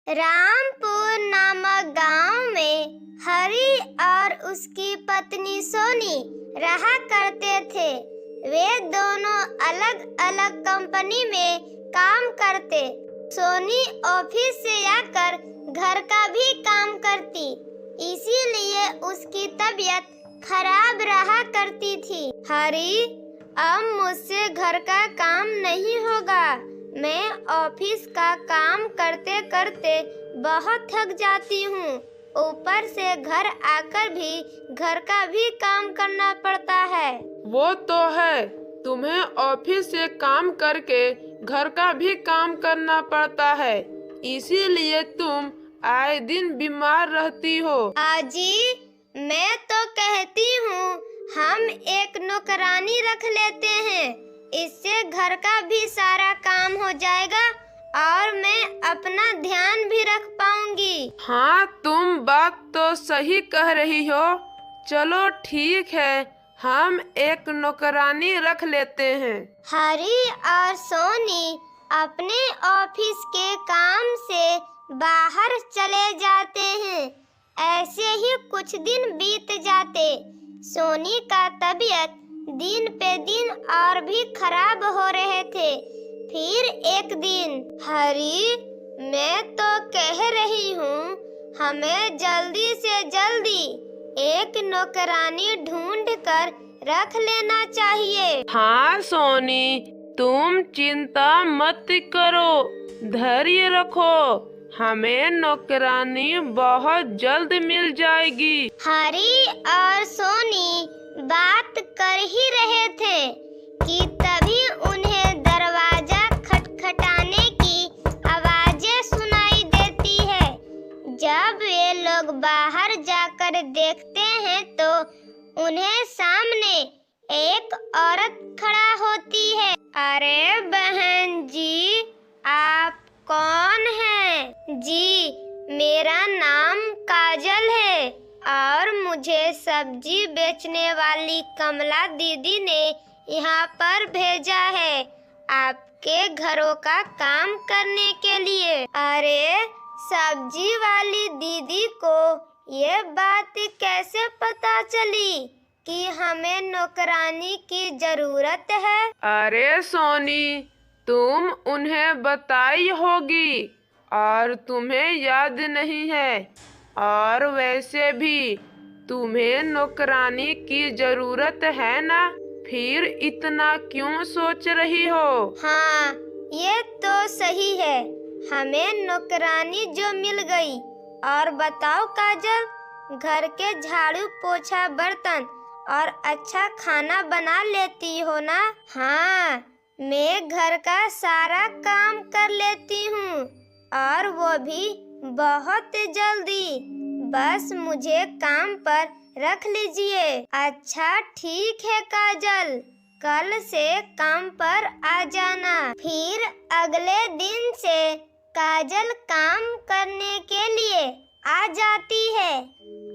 रामपुर नामक गांव में हरि और उसकी पत्नी सोनी रहा करते थे। वे दोनों अलग अलग कंपनी में काम करते। सोनी ऑफिस से आकर घर का भी काम करती, इसीलिए उसकी तबीयत खराब रहा करती थी। हरि, अब मुझसे घर का काम नहीं होगा। मैं ऑफिस का काम करते करते बहुत थक जाती हूँ। ऊपर से घर आकर भी घर का भी काम करना पड़ता है। वो तो है, तुम्हें ऑफिस से काम करके घर का भी काम करना पड़ता है, इसीलिए तुम आए दिन बीमार रहती हो। आजी, मैं तो कहती हूँ हम एक नौकरानी रख लेते हैं, इससे घर का भी सारा काम हो जाएगा और मैं अपना ध्यान भी रख पाऊंगी। हाँ, तुम बात तो सही कह रही हो। चलो ठीक है, हम एक नौकरानी रख लेते हैं। हरि और सोनी अपने ऑफिस के काम से बाहर चले जाते हैं। ऐसे ही कुछ दिन बीत जाते। सोनी का तबीयत दिन पे दिन और भी खराब हो रहे थे। फिर एक दिन, हरि, मैं तो कह रही हूँ हमें जल्दी से जल्दी एक नौकरानी ढूंढ कर रख लेना चाहिए। हाँ सोनी, तुम चिंता मत करो, धैर्य रखो, हमें नौकरानी बहुत जल्द मिल जाएगी। हरि और सोनी बात कर ही रहे थे कि तभी उन्हें दरवाजा खटखटाने की आवाजें सुनाई देती है। जब वे लोग बाहर जाकर देखते हैं तो उन्हें सामने एक औरत खड़ा होती है। अरे बहन जी, आप कौन हैं? जी, मेरा नाम काजल है और मुझे सब्जी बेचने वाली कमला दीदी ने यहाँ पर भेजा है आपके घरों का काम करने के लिए। अरे, सब्जी वाली दीदी को ये बात कैसे पता चली कि हमें नौकरानी की जरूरत है? अरे सोनी, तुम उन्हें बताई होगी और तुम्हें याद नहीं है, और वैसे भी तुम्हें नौकरानी की जरूरत है ना, फिर इतना क्यों सोच रही हो? हाँ, ये तो सही है, हमें नौकरानी जो मिल गई। और बताओ काजल, घर के झाड़ू पोछा बर्तन और अच्छा खाना बना लेती हो ना? हाँ, मैं घर का सारा काम कर लेती हूँ और वो भी बहुत जल्दी। बस मुझे काम पर रख लीजिए। अच्छा ठीक है काजल, कल से काम पर आ जाना। फिर अगले दिन से काजल काम करने के लिए आ जाती है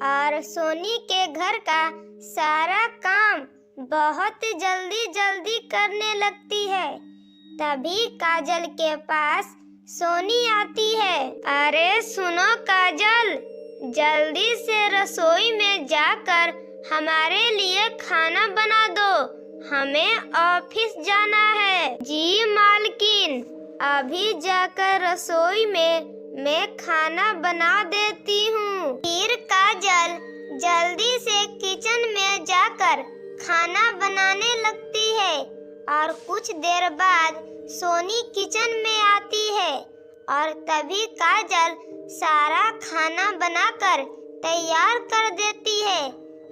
और सोनी के घर का सारा काम बहुत जल्दी जल्दी करने लगती है। तभी काजल के पास सोनी आती है। अरे सुनो काजल, जल्दी से रसोई में जाकर हमारे लिए खाना बना दो, हमें ऑफिस जाना है। जी मालकिन, अभी जाकर रसोई में मैं खाना बना देती हूँ। फिर काजल जल्दी से किचन में जाकर खाना बनाने लगती है और कुछ देर बाद सोनी किचन में आती है और तभी काजल सारा खाना बनाकर तैयार कर देती है।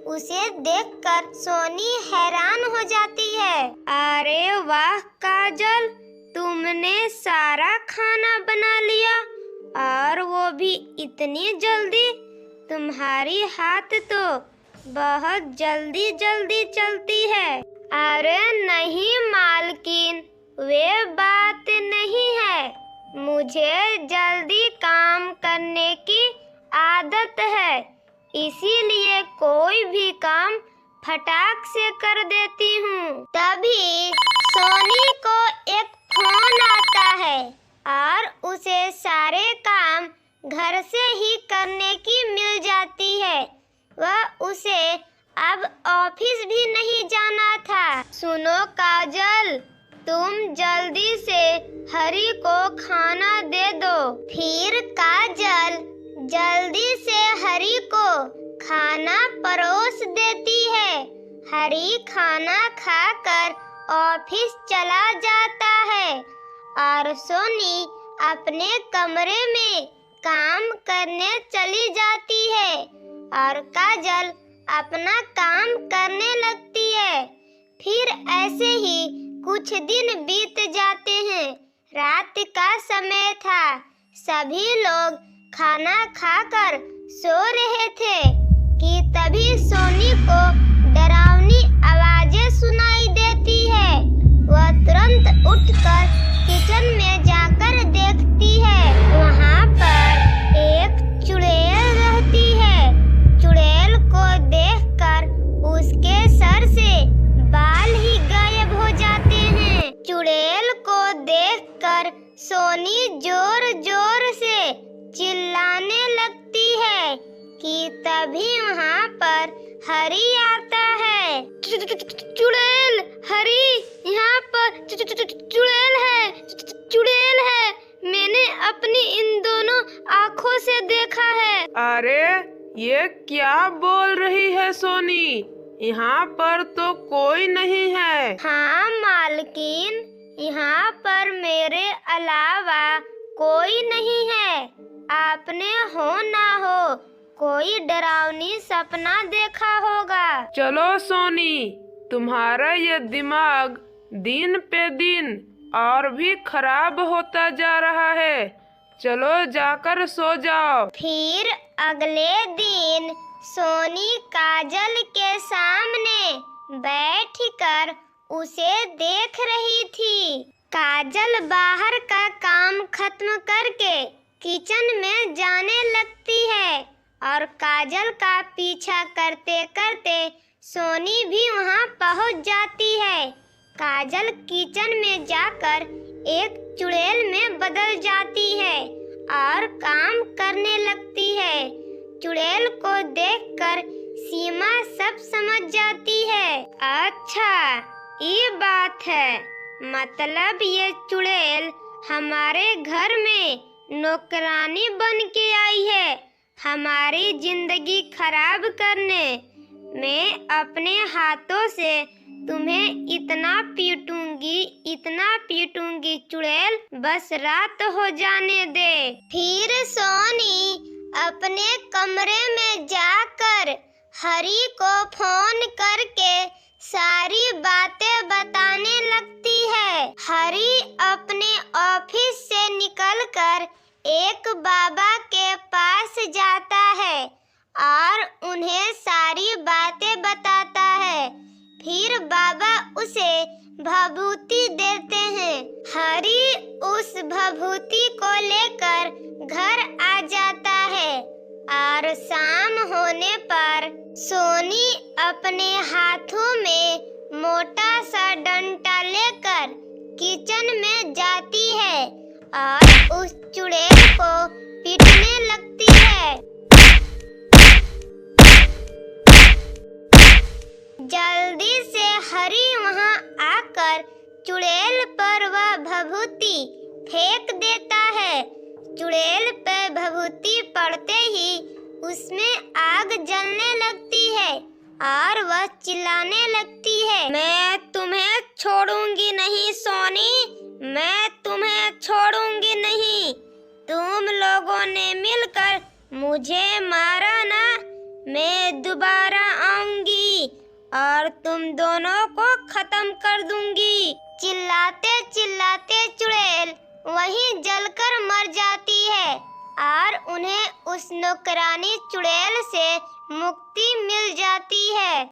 उसे देखकर सोनी हैरान हो जाती है। अरे वाह काजल, तुमने सारा खाना बना लिया और वो भी इतनी जल्दी। तुम्हारी हाथ तो बहुत जल्दी जल्दी चलती है। अरे नहीं मालकिन, वे बात नहीं है, मुझे जल्दी काम करने की आदत है, इसीलिए कोई भी काम फटाक से कर देती हूँ। तभी सोनी को एक फोन आता है और उसे सारे काम घर से ही करने की मिल जाती है। वह उसे अब ऑफिस भी नहीं जाना था। सुनो काजल, तुम जल्दी से हरी को खाना दे दो। फिर काजल जल्दी से हरी को खाना परोस देती है। हरी खाना खाकर ऑफिस चला जाता है और सोनी अपने कमरे में काम करने चली जाती है और काजल अपना काम करने लगती है। फिर ऐसे ही कुछ दिन बीत जाते हैं। रात का समय था। सभी लोग खाना खाकर सो रहे थे कि तभी सोनी को डरावनी आवाजें सुनाई देती है। वह तुरंत उठकर किचन में जाकर देखती है। वहाँ पर एक चुड़ैल रहती है। चुड़ैल को देखकर उसके सर से बाल ही गायब हो जाते हैं। चुड़ैल को देखकर सोनी जोर जोर से चिल्लाने लगती है कि तभी वहाँ पर हरी आता है। चुड़ैल, हरी, यहाँ पर चुड़ैल है, चुड़ैल है। मैंने अपनी इन दोनों आँखों से देखा है। अरे ये क्या बोल रही है सोनी? यहाँ पर तो कोई नहीं है। हाँ मालकिन, यहाँ पर मेरे अलावा कोई नहीं है। आपने हो ना हो कोई डरावनी सपना देखा होगा। चलो सोनी, तुम्हारा ये दिमाग दिन पे दिन और भी खराब होता जा रहा है। चलो जाकर सो जाओ। फिर अगले दिन सोनी काजल के सामने बैठकर उसे देख रही थी। काजल बाहर का काम खत्म करके किचन में जाने लगती है और काजल का पीछा करते करते सोनी भी वहां पहुंच जाती है। काजल किचन में जाकर एक चुड़ैल में बदल जाती है और काम करने लगती है। चुड़ैल को देखकर सीमा सब समझ जाती है। अच्छा, ये बात है, मतलब ये चुड़ैल हमारे घर में नौकरानी बन के आई है हमारी जिंदगी खराब करने। मैं अपने हाथों से तुम्हें इतना पीटूंगी चुड़ैल, बस रात हो जाने दे। फिर सोनी अपने कमरे में जाकर हरी को फोन करके सारी बातें बताने लगती है। हरी अपने ऑफिस से निकलकर एक बाबा के पास जाता है और उन्हें सारी बातें बताता है। फिर बाबा उसे भभूति देते हैं। हरी उस भभूति को लेकर घर आ जाता है और शाम होने पर सोनी अपने हाथों में मोटा सा डंडा लेकर किचन में जाती है और उस चुड़ैल को पीटने लगती है। जल्दी से हरी वहां आकर चुड़ैल पर वह भभूति फेंक देता है। चुड़ैल पर भभूति पड़ते ही उसमें आग जलने लगती है और वह चिल्लाने लगती है, मैं तुम्हें छोड़ूंगी नहीं सोनी, मैं तुम्हें छोड़ूंगी नहीं। तुम लोगों ने मिलकर मुझे मारा ना, मैं दोबारा आऊंगी और तुम दोनों को खत्म कर दूंगी। चिल्लाते चिल्लाते चुड़ैल वहीं जलकर मर जाती है और उन्हें उस नौकरानी चुड़ैल से मुक्ति मिल जाती है।